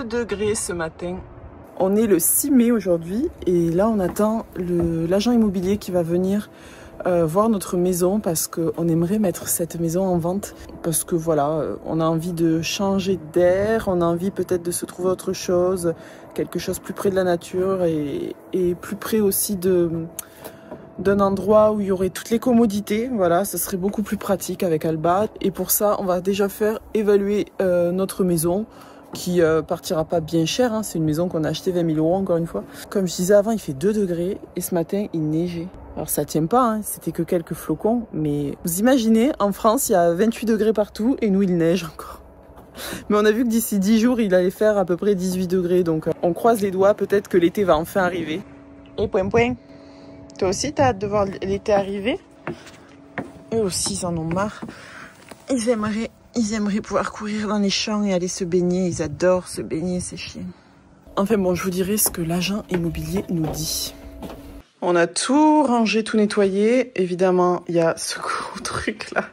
degrés ce matin. On est le 6 mai aujourd'hui et là on attend l'agent immobilier qui va venir voir notre maison parce qu'on aimerait mettre cette maison en vente parce que voilà, on a envie de changer d'air, on a envie peut-être de se trouver autre chose, quelque chose plus près de la nature et plus près aussi d'un endroit où il y aurait toutes les commodités. Voilà, ça serait beaucoup plus pratique avec Alba et pour ça on va déjà faire évaluer notre maison qui partira pas bien cher, hein. C'est une maison qu'on a achetée 20 000 € encore une fois. Comme je disais avant, il fait 2 degrés et ce matin il neigeait. Alors ça tient pas, hein. C'était que quelques flocons, mais vous imaginez, en France il y a 28 degrés partout et nous il neige encore. Mais on a vu que d'ici 10 jours il allait faire à peu près 18 degrés, donc on croise les doigts, peut-être que l'été va enfin arriver. Et point point, toi aussi t'as hâte de voir l'été arriver? Eux aussi ils en ont marre, ils aimeraient pouvoir courir dans les champs et aller se baigner. Ils adorent se baigner, ces chiens. Enfin bon, je vous dirai ce que l'agent immobilier nous dit. On a tout rangé, tout nettoyé. Évidemment, il y a ce gros truc là,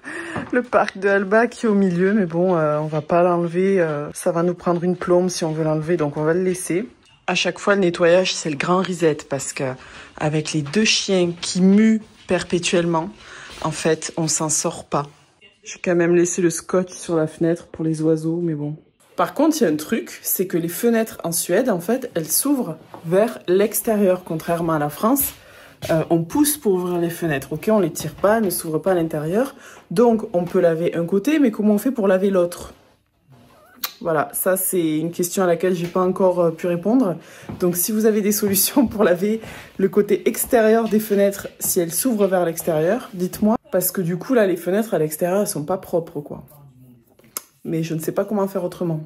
le parc de Alba qui est au milieu. Mais bon, on va pas l'enlever. Ça va nous prendre une plombe si on veut l'enlever, donc on va le laisser. À chaque fois, le nettoyage, c'est le grand reset parce que avec les 2 chiens qui muent perpétuellement, en fait, on s'en sort pas. J'ai quand même laissé le scotch sur la fenêtre pour les oiseaux, mais bon. Par contre, il y a un truc, c'est que les fenêtres en Suède, en fait, elles s'ouvrent vers l'extérieur, contrairement à la France. On pousse pour ouvrir les fenêtres, ok? On les tire pas, elles ne s'ouvrent pas à l'intérieur. Donc, on peut laver un côté, mais comment on fait pour laver l'autre? Voilà, ça c'est une question à laquelle j'ai pas encore pu répondre. Donc, si vous avez des solutions pour laver le côté extérieur des fenêtres, si elles s'ouvrent vers l'extérieur, dites-moi. Parce que du coup, là, les fenêtres à l'extérieur, elles sont pas propres, quoi. Mais je ne sais pas comment faire autrement.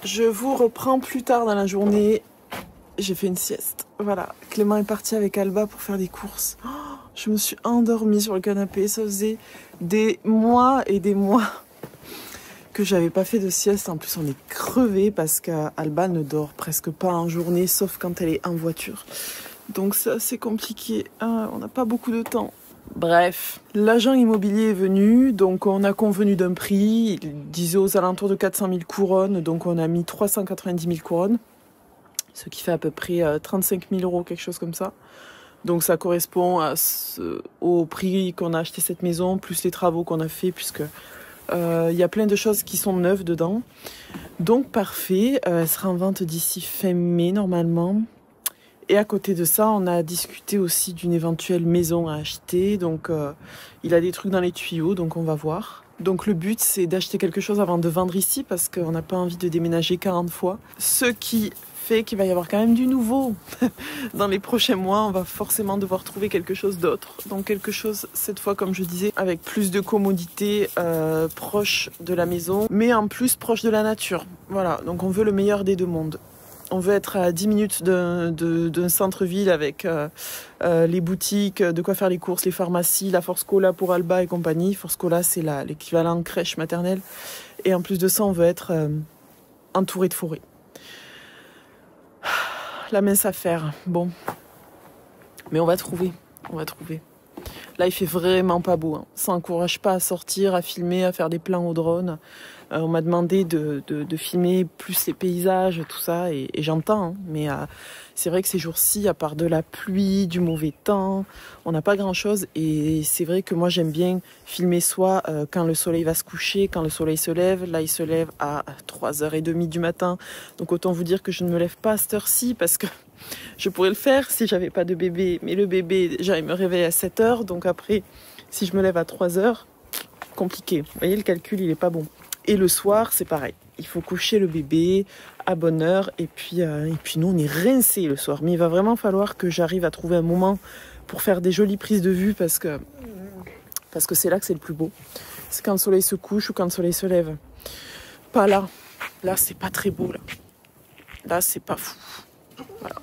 Je vous reprends plus tard dans la journée. J'ai fait une sieste. Voilà, Clément est parti avec Alba pour faire des courses. Oh, je me suis endormie sur le canapé. Ça faisait des mois et des mois que j'avais pas fait de sieste. En plus, on est crevé parce qu'Alba ne dort presque pas en journée, sauf quand elle est en voiture. Donc c'est assez compliqué. On n'a pas beaucoup de temps. Bref, l'agent immobilier est venu, donc on a convenu d'un prix. Il disait aux alentours de 400 000 couronnes, donc on a mis 390 000 couronnes, ce qui fait à peu près 35 000 €, quelque chose comme ça. Donc ça correspond au prix qu'on a acheté cette maison, plus les travaux qu'on a fait, puisque y a plein de choses qui sont neuves dedans. Donc parfait, elle sera en vente d'ici fin mai normalement. Et à côté de ça, on a discuté aussi d'une éventuelle maison à acheter. Donc il a des trucs dans les tuyaux, donc on va voir. Donc le but c'est d'acheter quelque chose avant de vendre ici parce qu'on n'a pas envie de déménager 40 fois. Ce qui fait qu'il va y avoir quand même du nouveau. Dans les prochains mois, on va forcément devoir trouver quelque chose d'autre. Donc quelque chose, cette fois, comme je disais, avec plus de commodité, proche de la maison, mais en plus proche de la nature. Voilà, donc on veut le meilleur des 2 mondes. On veut être à 10 minutes d'un centre-ville avec les boutiques, de quoi faire les courses, les pharmacies, la Force Cola pour Alba et compagnie. Force Cola, c'est l'équivalent crèche maternelle. Et en plus de ça, on veut être entouré de forêt. La mince affaire, bon. Mais on va trouver, on va trouver. Là, il fait vraiment pas beau, hein. Ça n'encourage pas à sortir, à filmer, à faire des plans au drone. On m'a demandé de filmer plus les paysages, tout ça, et j'entends, hein. Mais c'est vrai que ces jours-ci, à part de la pluie, du mauvais temps, on n'a pas grand-chose. Et c'est vrai que moi, j'aime bien filmer soit quand le soleil va se coucher, quand le soleil se lève. Là, il se lève à 3h30 du matin. Donc autant vous dire que je ne me lève pas à cette heure-ci parce que je pourrais le faire si j'avais pas de bébé. Mais le bébé, déjà, il me réveille à 7h. Donc après, si je me lève à 3h, compliqué. Vous voyez, le calcul, il est pas bon. Et le soir, c'est pareil. Il faut coucher le bébé à bonne heure. Et puis nous, on est rincés le soir. Mais il va vraiment falloir que j'arrive à trouver un moment pour faire des jolies prises de vue parce que c'est là que c'est le plus beau. C'est quand le soleil se couche ou quand le soleil se lève. Pas là. Là, c'est pas très beau, là. Là, c'est pas fou. Voilà.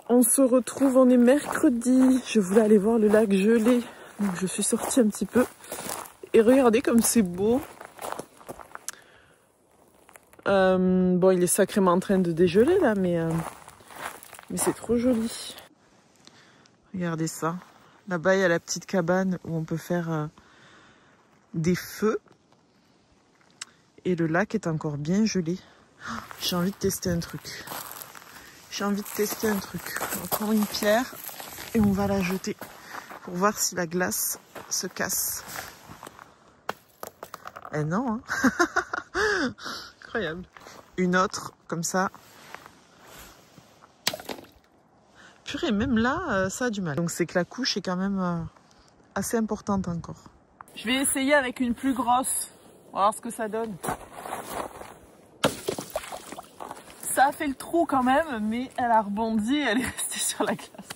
On se retrouve, on est mercredi. Je voulais aller voir le lac gelé. Donc je suis sortie un petit peu. Et regardez comme c'est beau. Bon, il est sacrément en train de dégeler là, mais c'est trop joli. Regardez ça. Là-bas, il y a la petite cabane où on peut faire des feux. Et le lac est encore bien gelé. J'ai envie de tester un truc. On va prendre une pierre et on va la jeter pour voir si la glace se casse. Eh non, hein. Incroyable. Une autre, comme ça. Purée, même là, ça a du mal. Donc c'est que la couche est quand même assez importante encore. Je vais essayer avec une plus grosse. On va voir ce que ça donne. Ça a fait le trou quand même, mais elle a rebondi et elle est restée sur la glace.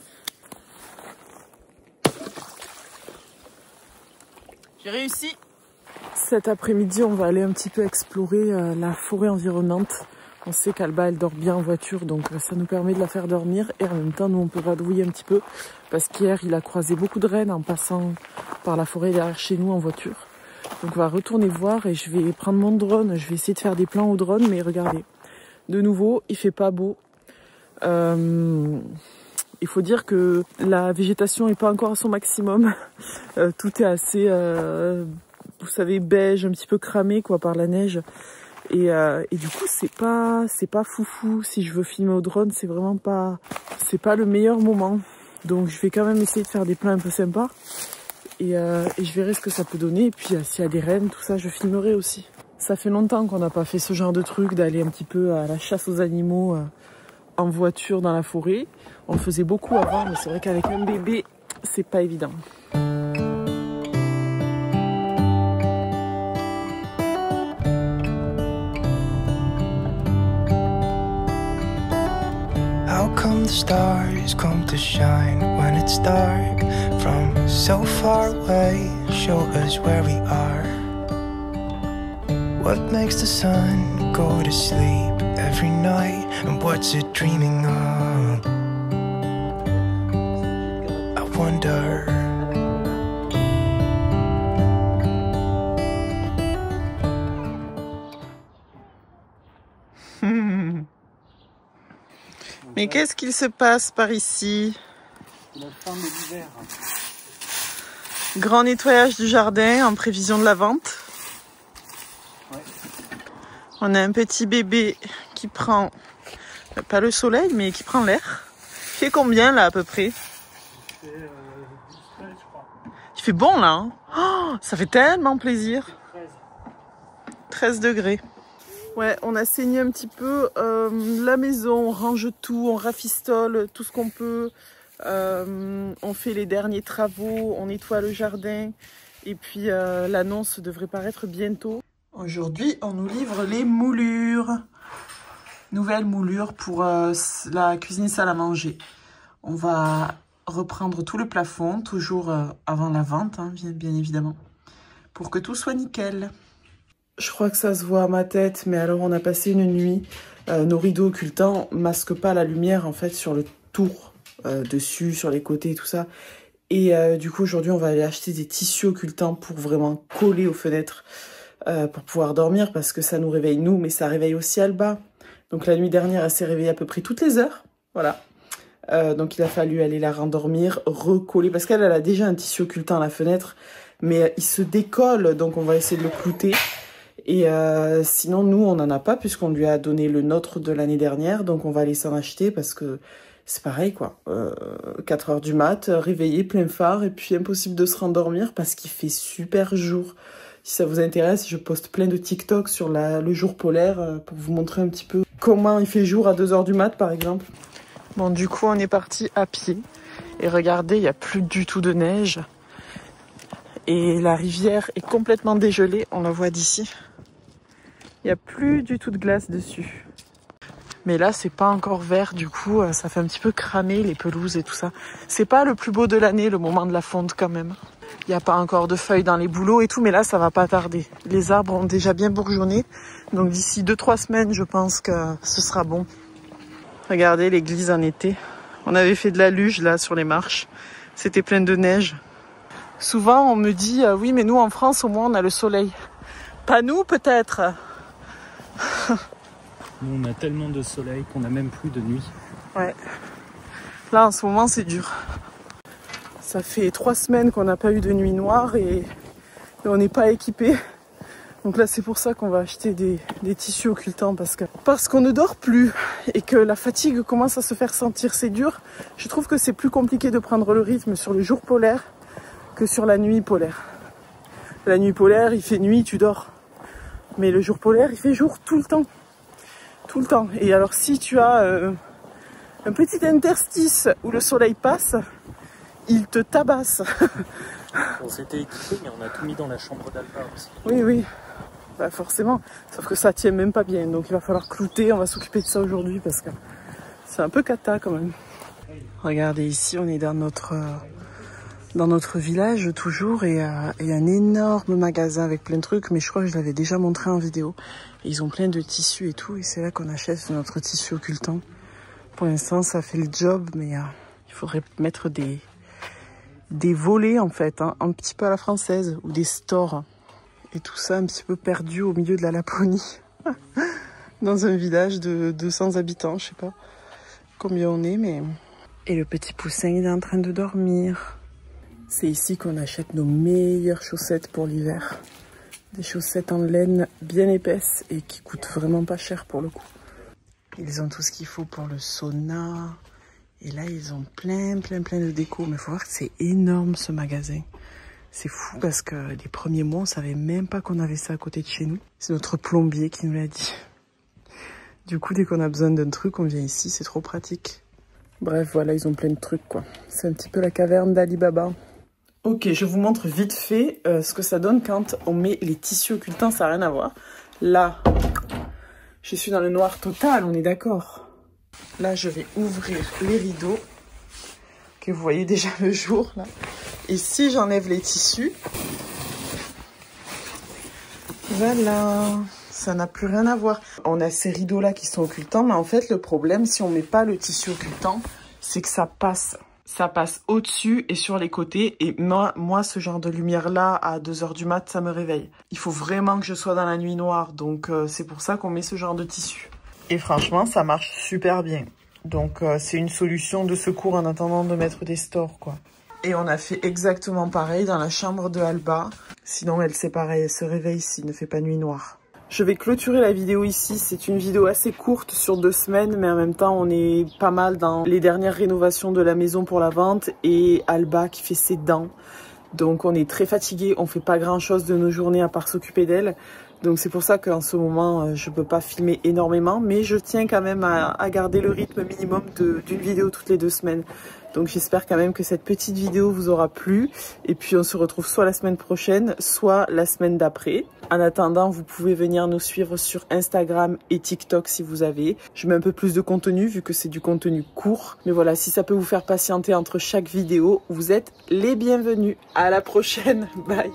J'ai réussi. Cet après-midi, on va aller un petit peu explorer la forêt environnante. On sait qu'Alba, elle dort bien en voiture, donc ça nous permet de la faire dormir. Et en même temps, nous, on peut vadrouiller un petit peu. Parce qu'hier, il a croisé beaucoup de rennes en passant par la forêt derrière chez nous en voiture. Donc on va retourner voir et je vais prendre mon drone. Je vais essayer de faire des plans au drone, mais regardez. De nouveau, il fait pas beau. Il faut dire que la végétation n'est pas encore à son maximum. Tout est assez, vous savez, beige, un petit peu cramé quoi par la neige. Et du coup, c'est pas foufou. Si je veux filmer au drone, c'est vraiment pas, c'est pas le meilleur moment. Donc, je vais quand même essayer de faire des plans un peu sympas. Et je verrai ce que ça peut donner. Et puis, s'il y a des rennes, tout ça, je filmerai aussi. Ça fait longtemps qu'on n'a pas fait ce genre de truc, d'aller un petit peu à la chasse aux animaux en voiture dans la forêt. On le faisait beaucoup avant, mais c'est vrai qu'avec un bébé, c'est pas évident. How come the stars come to shine when it's dark? From so far away, show us where we are. What makes the sun go to sleep every night? And what's it dreaming of? I wonder. Mais qu'est-ce qu'il se passe par ici? La fin de l'hiver. Grand nettoyage du jardin en prévision de la vente. Ouais. On a un petit bébé qui prend, pas le soleil, mais qui prend l'air. Il fait combien là à peu près? Il fait 12, 13 je crois. Il fait bon là, hein. Oh, ça fait tellement plaisir. 13 degrés. Ouais, on a saigné un petit peu la maison, on range tout, on rafistole tout ce qu'on peut. On fait les derniers travaux, on nettoie le jardin. Et puis l'annonce devrait paraître bientôt. Aujourd'hui, on nous livre les moulures. Nouvelle moulure pour la cuisine salle à manger. On va reprendre tout le plafond, toujours avant la vente, hein, bien évidemment, pour que tout soit nickel. Je crois que ça se voit à ma tête, mais alors on a passé une nuit. Nos rideaux occultants masquent pas la lumière en fait sur le tour, dessus, sur les côtés et tout ça. Et du coup aujourd'hui on va aller acheter des tissus occultants pour vraiment coller aux fenêtres pour pouvoir dormir parce que ça nous réveille nous, mais ça réveille aussi Alba. Donc la nuit dernière elle s'est réveillée à peu près toutes les heures, voilà. Donc il a fallu aller la rendormir, recoller, parce qu'elle a déjà un tissu occultant à la fenêtre, mais il se décolle, donc on va essayer de le clouter. Et sinon, nous, on n'en a pas puisqu'on lui a donné le nôtre de l'année dernière. Donc, on va aller s'en acheter parce que c'est pareil, quoi. 4 heures du mat, réveillé, plein phare. Et puis, impossible de se rendormir parce qu'il fait super jour. Si ça vous intéresse, je poste plein de TikTok sur le jour polaire pour vous montrer un petit peu comment il fait jour à 2 heures du mat, par exemple. Bon, du coup, on est parti à pied. Et regardez, il n'y a plus du tout de neige. Et la rivière est complètement dégelée, on la voit d'ici. Il n'y a plus du tout de glace dessus. Mais là, c'est pas encore vert, du coup, ça fait un petit peu cramer les pelouses et tout ça. C'est pas le plus beau de l'année, le moment de la fonte quand même. Il n'y a pas encore de feuilles dans les bouleaux et tout, mais là, ça va pas tarder. Les arbres ont déjà bien bourgeonné, donc d'ici 2-3 semaines, je pense que ce sera bon. Regardez l'église en été. On avait fait de la luge, là, sur les marches. C'était plein de neige. Souvent, on me dit, oui, mais nous, en France, au moins, on a le soleil. Pas nous, peut-être. Nous, on a tellement de soleil qu'on n'a même plus de nuit. Ouais. Là, en ce moment, c'est dur. Ça fait 3 semaines qu'on n'a pas eu de nuit noire et on n'est pas équipé. Donc là c'est pour ça qu'on va acheter des tissus occultants parce qu'on ne dort plus et que la fatigue commence à se faire sentir. C'est dur. Je trouve que c'est plus compliqué de prendre le rythme sur le jour polaire que sur la nuit polaire. La nuit polaire il fait nuit, tu dors. Mais le jour polaire il fait jour tout le temps. Tout le temps. Et alors si tu as un petit interstice où le soleil passe, il te tabasse. On s'était équipés, mais on a tout mis dans la chambre d'Alba aussi. Oui, oui. Bah forcément. Sauf que ça tient même pas bien. Donc il va falloir clouter. On va s'occuper de ça aujourd'hui parce que c'est un peu cata quand même. Regardez ici, on est dans notre village toujours et il y a un énorme magasin avec plein de trucs. Mais je crois que je l'avais déjà montré en vidéo. Et ils ont plein de tissus et tout. Et c'est là qu'on achète notre tissu occultant. Pour l'instant, ça fait le job, mais il faudrait mettre des volets en fait, hein, un petit peu à la française, ou des stores. Et tout ça un petit peu perdu au milieu de la Laponie. Dans un village de 200 habitants, je sais pas combien on est, mais... Et le petit poussin, il est en train de dormir. C'est ici qu'on achète nos meilleures chaussettes pour l'hiver. Des chaussettes en laine bien épaisses et qui coûtent vraiment pas cher pour le coup. Ils ont tout ce qu'il faut pour le sauna. Et là, ils ont plein de déco. Mais il faut voir que c'est énorme ce magasin. C'est fou parce que les premiers mois, on savait même pas qu'on avait ça à côté de chez nous. C'est notre plombier qui nous l'a dit. Du coup, dès qu'on a besoin d'un truc, on vient ici. C'est trop pratique. Bref, voilà, ils ont plein de trucs, quoi. C'est un petit peu la caverne d'Ali Baba. Ok, je vous montre vite fait ce que ça donne quand on met les tissus occultants. Ça n'a rien à voir. Là... Je suis dans le noir total, on est d'accord. Là, je vais ouvrir les rideaux. Que vous voyez déjà le jour, là. Et si j'enlève les tissus... Voilà. Ça n'a plus rien à voir. On a ces rideaux-là qui sont occultants. Mais en fait, le problème, si on ne met pas le tissu occultant, c'est que ça passe. Ça passe au-dessus et sur les côtés. Et moi, ce genre de lumière-là, à 2 h du mat, ça me réveille. Il faut vraiment que je sois dans la nuit noire. Donc, c'est pour ça qu'on met ce genre de tissu. Et franchement, ça marche super bien. Donc, c'est une solution de secours en attendant de mettre des stores, quoi. Et on a fait exactement pareil dans la chambre de Alba. Sinon, elle, c'est pareil, elle se réveille s'il ne fait pas nuit noire. Je vais clôturer la vidéo ici. C'est une vidéo assez courte sur 2 semaines, mais en même temps, on est pas mal dans les dernières rénovations de la maison pour la vente et Alba qui fait ses dents. Donc, on est très fatigué. On fait pas grand chose de nos journées à part s'occuper d'elle. Donc, c'est pour ça qu'en ce moment, je peux pas filmer énormément, mais je tiens quand même à garder le rythme minimum d'une vidéo toutes les 2 semaines. Donc j'espère quand même que cette petite vidéo vous aura plu. Et puis on se retrouve soit la semaine prochaine, soit la semaine d'après. En attendant, vous pouvez venir nous suivre sur Instagram et TikTok si vous avez. Je mets un peu plus de contenu vu que c'est du contenu court. Mais voilà, si ça peut vous faire patienter entre chaque vidéo, vous êtes les bienvenus. À la prochaine, bye.